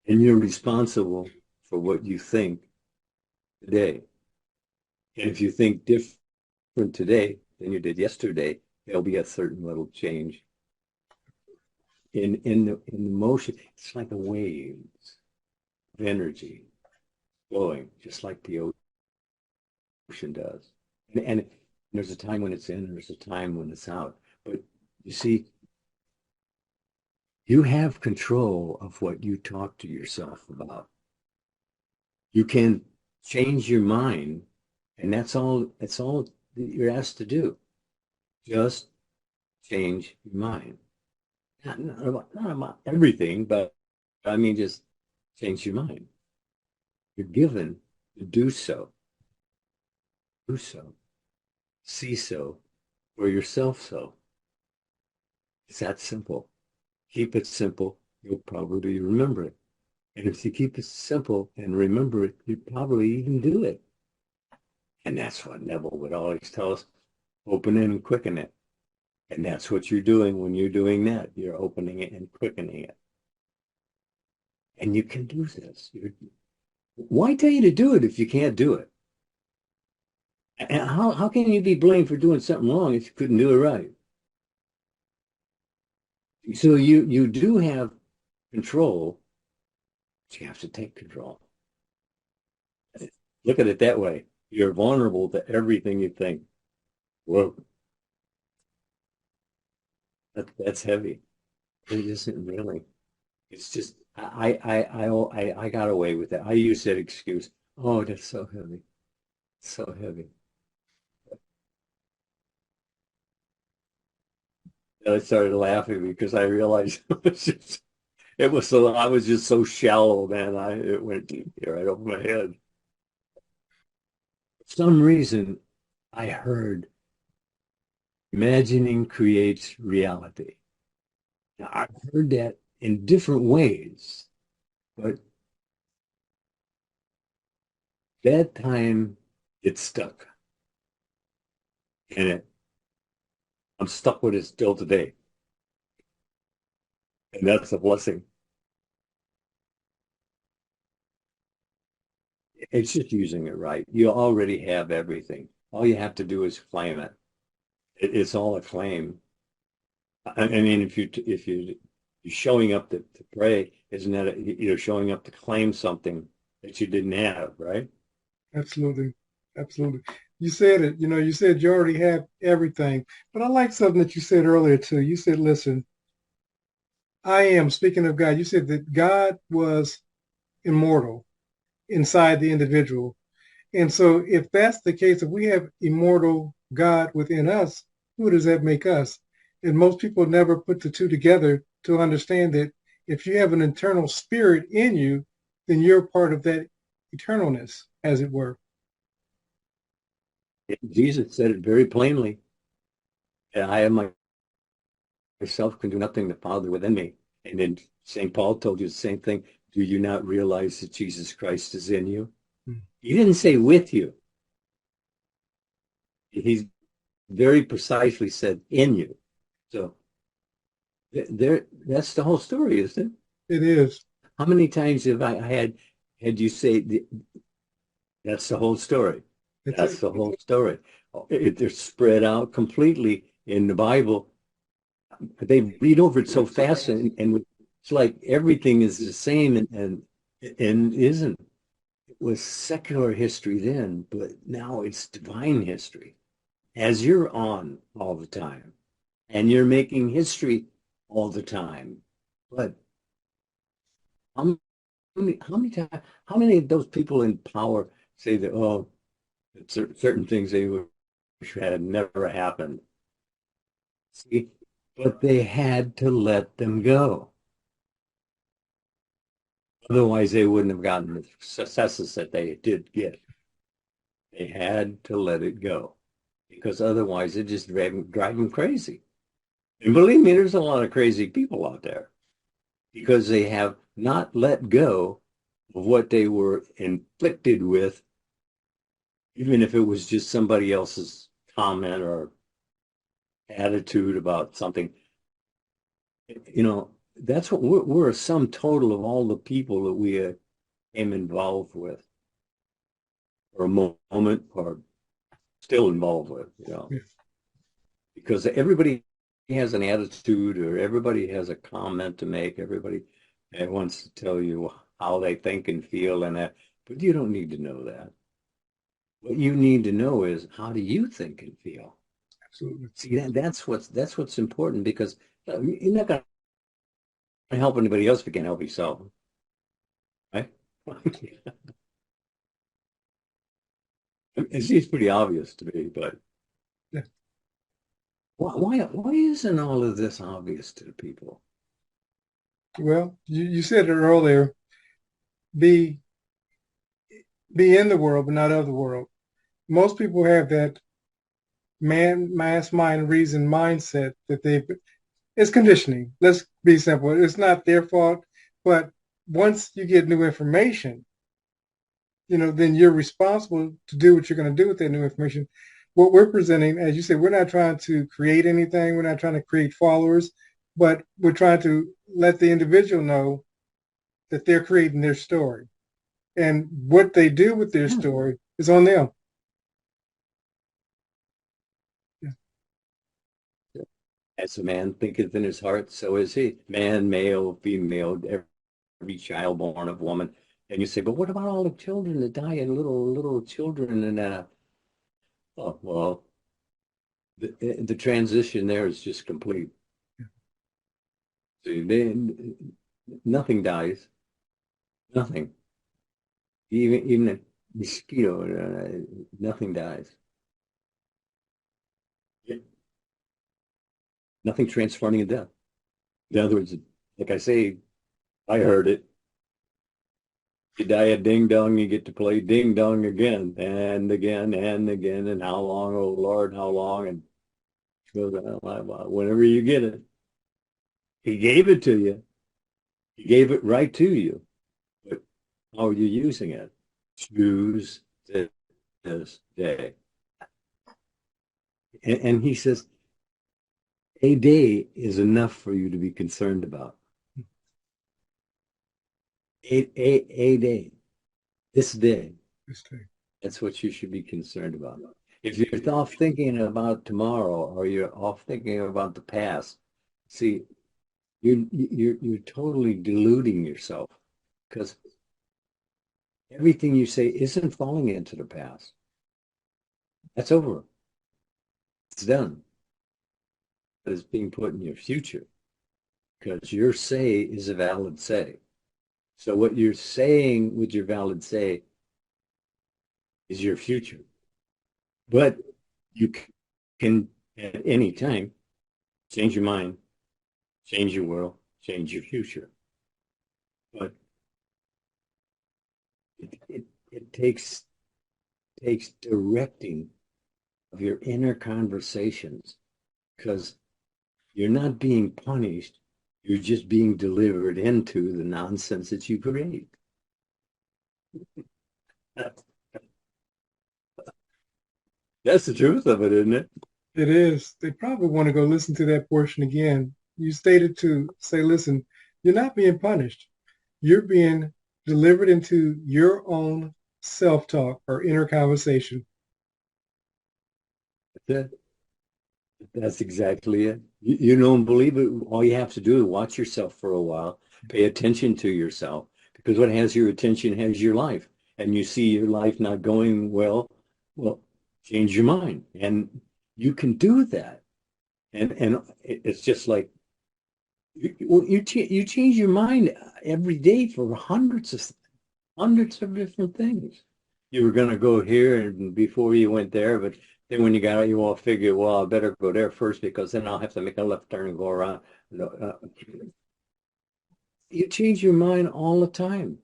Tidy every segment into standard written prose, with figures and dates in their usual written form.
And you're responsible for what you think today. And if you think different today than you did yesterday, there'll be a certain little change in the motion. It's like a waves of energy flowing, just like the ocean does. And there's a time when it's in, there's a time when it's out. But you see, you have control of what you talk to yourself about. You can change your mind, and that's all that you're asked to do. Just change your mind. Not about everything, but I mean just change your mind. You're given to do so. Do so. See so for yourself so. It's that simple. Keep it simple, you'll probably remember it. And if you keep it simple and remember it, you probably even do it. And that's what Neville would always tell us, open it and quicken it. And that's what you're doing when you're doing that. You're opening it and quickening it. And you can do this. Why tell you to do it if you can't do it? And how can you be blamed for doing something wrong if you couldn't do it right? So you do have control, but you have to take control. Look at it that way. You're vulnerable to everything you think. Whoa, that's heavy. It isn't really. It's just I got away with it. I use that excuse. Oh, that's so heavy. So heavy. And I started laughing because I realized I was just so shallow, man. It went right over my head. For some reason, I heard imagining creates reality. Now, I've heard that in different ways, but that time it stuck. And I'm stuck with it still today. And that's a blessing. It's just using it right. You already have everything. All you have to do is claim it. It's all a claim. I mean, you're showing up to pray, isn't that you're showing up to claim something that you didn't have, right? Absolutely. Absolutely. You said it, you said you already have everything. But I like something that you said earlier too. You said, listen, I am, speaking of God, you said that God was immortal inside the individual. And so if that's the case, if we have immortal God within us, who does that make us? And most people never put the two together to understand that if you have an internal spirit in you, then you're part of that eternalness, as it were. Jesus said it very plainly. And I am myself can do nothing, the Father within me. And then St. Paul told you the same thing. Do you not realize that Jesus Christ is in you? He didn't say with you. He's very precisely said in you. So that's the whole story, isn't it? It is. How many times have I had you say that's the whole story? That's That's it. the whole story. They're spread out completely in the Bible. They read over it so fast, and it's like everything is the same, and isn't. It was secular history then, but now it's divine history. As you're on all the time, and you're making history all the time. But how how many of those people in power say that, oh, certain things they wish had never happened? See, but they had to let them go. Otherwise, they wouldn't have gotten the successes that they did get. They had to let it go because otherwise it just drive them crazy. And believe me, there's a lot of crazy people out there because they have not let go of what they were inflicted with, even if it was just somebody else's comment or attitude about something. You know, that's what we're a sum total of all the people that we am involved with, or a moment, or still involved with, Yeah. because everybody has an attitude, or everybody has a comment to make. Everybody wants to tell you how they think and feel, and that, but you don't need to know that. What you need to know is, how do you think and feel? Absolutely. See, that's what's important, because you're not going to help anybody else if you can't help yourself, right? It seems pretty obvious to me, but Yeah. why isn't all of this obvious to the people? Well, you said it earlier, be be in the world, but not of the world. Most people have that mass mind reason mindset that it's conditioning. Let's be simple. It's not their fault, but once you get new information, then you're responsible to do what you're going to do with that new information. What we're presenting, as you said, we're not trying to create anything. We're not trying to create followers, but we're trying to let the individual know that they're creating their story. And what they do with their Yeah. story is on them. Yeah. As a man thinketh in his heart, so is he. Man, male, female, every child born of woman. And you say, but what about all the children that die, and little children, and oh well, the transition there is just complete. See, nothing dies, nothing. Even a mosquito, nothing dies. Nothing transforming in death. In other words, like I say, I heard it. You die a ding dong, you get to play ding dong again and again and again. And how long, oh Lord, how long? And goes on, whenever you get it. He gave it to you. He gave it right to you. But how are you using it? Choose this day. And he says, a day is enough for you to be concerned about. A day. This day. That's what you should be concerned about. If you're off thinking about tomorrow, or you're off thinking about the past, see, you're totally deluding yourself, because everything you say isn't falling into the past. That's over. It's done. But it's being put in your future, because your say is a valid say. So what you're saying with your valid say is your future. But you can at any time change your mind, change your world, change your future. But it takes directing of your inner conversations, because you're not being punished. You're just being delivered into the nonsense that you create. That's the truth of it, isn't it? It is. They probably want to go listen to that portion again. You stated to say, listen, you're not being punished. You're being delivered into your own self-talk or inner conversation. That's exactly it. You don't believe it. All you have to do is watch yourself for a while, pay attention to yourself, because what has your attention has your life. And you see your life not going well, change your mind. And you can do that. And it's just like you change your mind every day for hundreds of different things. You were going to go here and before you went there, but then when you got out, you all figure, well, I better go there first, because then I'll have to make a left turn and go around. No, you change your mind all the time.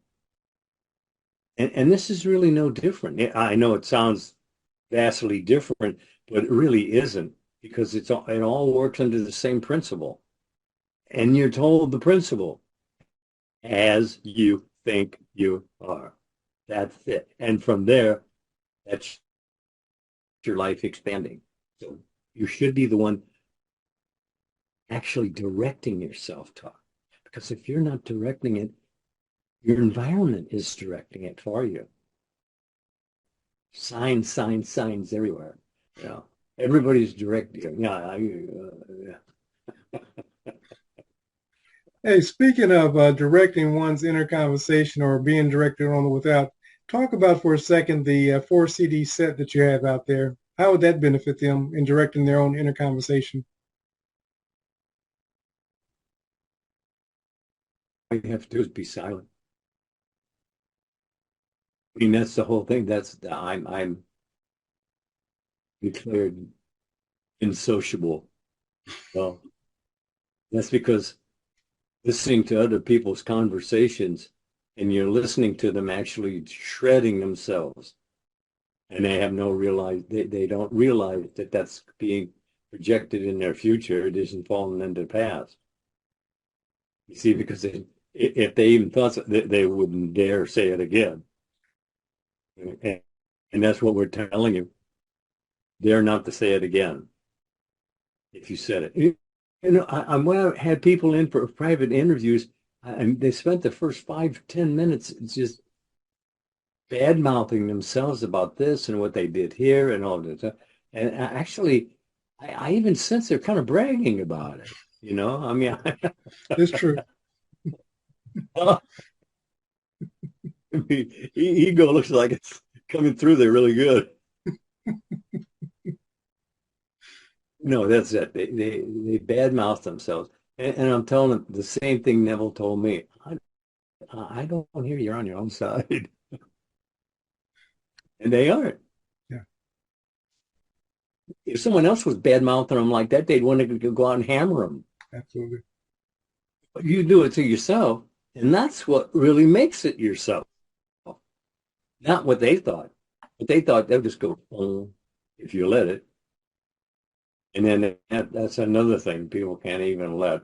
And this is really no different. I know it sounds vastly different, but it really isn't, because it all works under the same principle. And you're told the principle, as you think you are. That's it. And from there, that's your life expanding. So you should be the one actually directing your self-talk, Because if you're not directing it, your environment is directing it for you. Signs, signs, signs everywhere. You know, everybody's directing. Hey, speaking of directing one's inner conversation or being directed on without, talk about for a second the 4 CD set that you have out there. How would that benefit them in directing their own inner conversation? All you have to do is be silent. I mean, that's the whole thing. I'm declared insociable. Well, that's because listening to other people's conversations and you're listening to them actually shredding themselves, and they have no realize they don't realize that that's being projected in their future. It isn't falling into the past. You see, because if they even thought so, they wouldn't dare say it again. And that's what we're telling you. Dare not to say it again if you said it. You know, when I had people in for private interviews, and they spent the first 5, 10 minutes just bad mouthing themselves about this and what they did here and all this. And actually, I even sense they're kind of bragging about it. You know, I mean, It's true. ego looks like it's coming through there really good. No, that's it. They badmouth themselves, and I'm telling them the same thing Neville told me. I don't hear you're on your own side, and they aren't. Yeah, If someone else was badmouthing them like that, they'd want to go out and hammer them. absolutely. But you do it to yourself, and that's what really makes it yourself. Not what they thought. But they thought they'll just go if you let it. And then that's another thing. People can't even let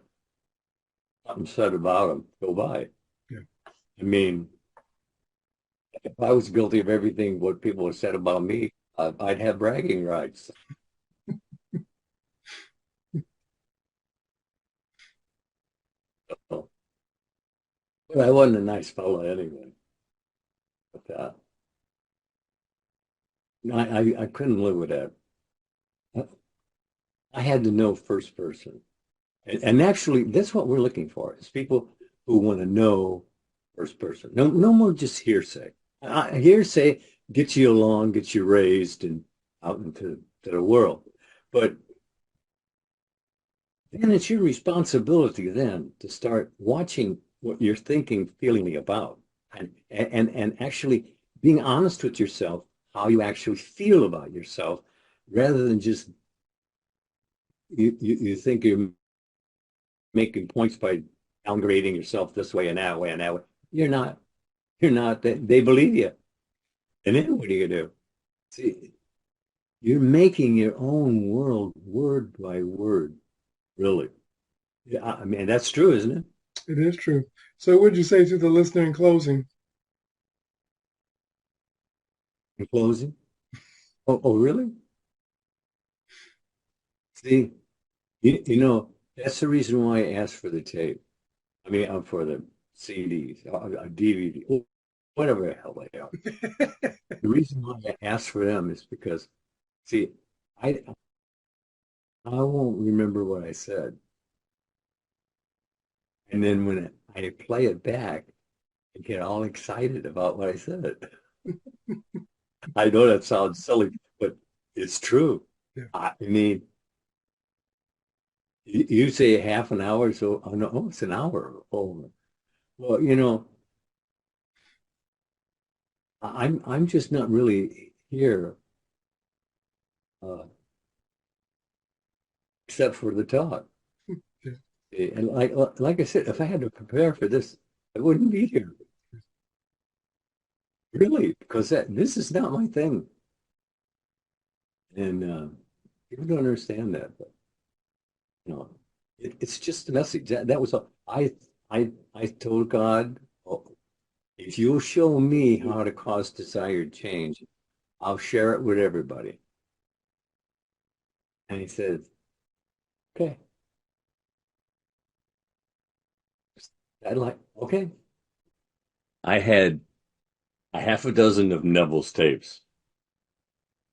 something said about them go by. Yeah. I mean, if I was guilty of everything what people have said about me, I'd have bragging rights. So, but I wasn't a nice fellow anyway. But I couldn't live with that. I had to know first person. And actually, that's what we're looking for is people who want to know first person. No more just hearsay. Hearsay gets you along, gets you raised and out into the world. But then it's your responsibility then to start watching what you're thinking, feeling about, and actually being honest with yourself, how you actually feel about yourself, rather than just you think you're making points by downgrading yourself this way and that way and that way. You're not. You're not. They believe you. And then what do you do? See, you're making your own world word by word, really. Yeah, I mean, that's true, isn't it? It is true. So, what would you say to the listener in closing? In closing. Oh, really? See, that's the reason why I asked for the tape. I mean, for the CDs, DVD, whatever the hell they are. The reason why I asked for them is because, see, I I won't remember what I said. And then when I play it back, I get all excited about what I said. I know that sounds silly, but it's true. Yeah. I mean, you say half an hour, so oh, no, it's an hour. Oh, well, I'm just not really here uh, except for the talk. Yeah. And like I said, if I had to prepare for this, I wouldn't be here. Really, because this is not my thing. And people don't understand that, but it's just a message. That was all. I told God, oh, if you'll show me how to cause desired change, I'll share it with everybody. And he said, okay. I like, okay. I had a half a dozen of Neville's tapes,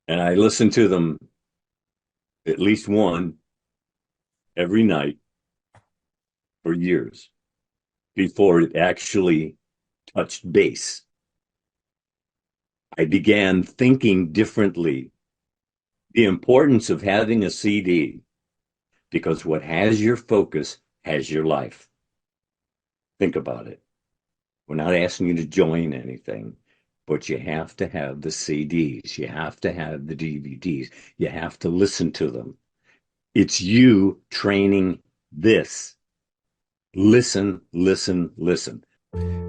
and I listened to them at least one every night for years before it actually touched base. I began thinking differently. The importance of having a CD, because what has your focus has your life. Think about it. We're not asking you to join anything, but you have to have the CDs. You have to have the DVDs. You have to listen to them. It's you training this. Listen, listen, listen.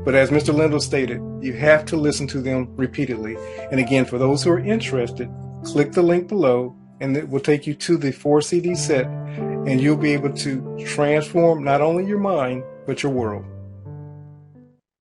But as Mr. Lindell stated, you have to listen to them repeatedly. And again, for those who are interested, click the link below and it will take you to the 4 CD set, and you'll be able to transform not only your mind, but your world.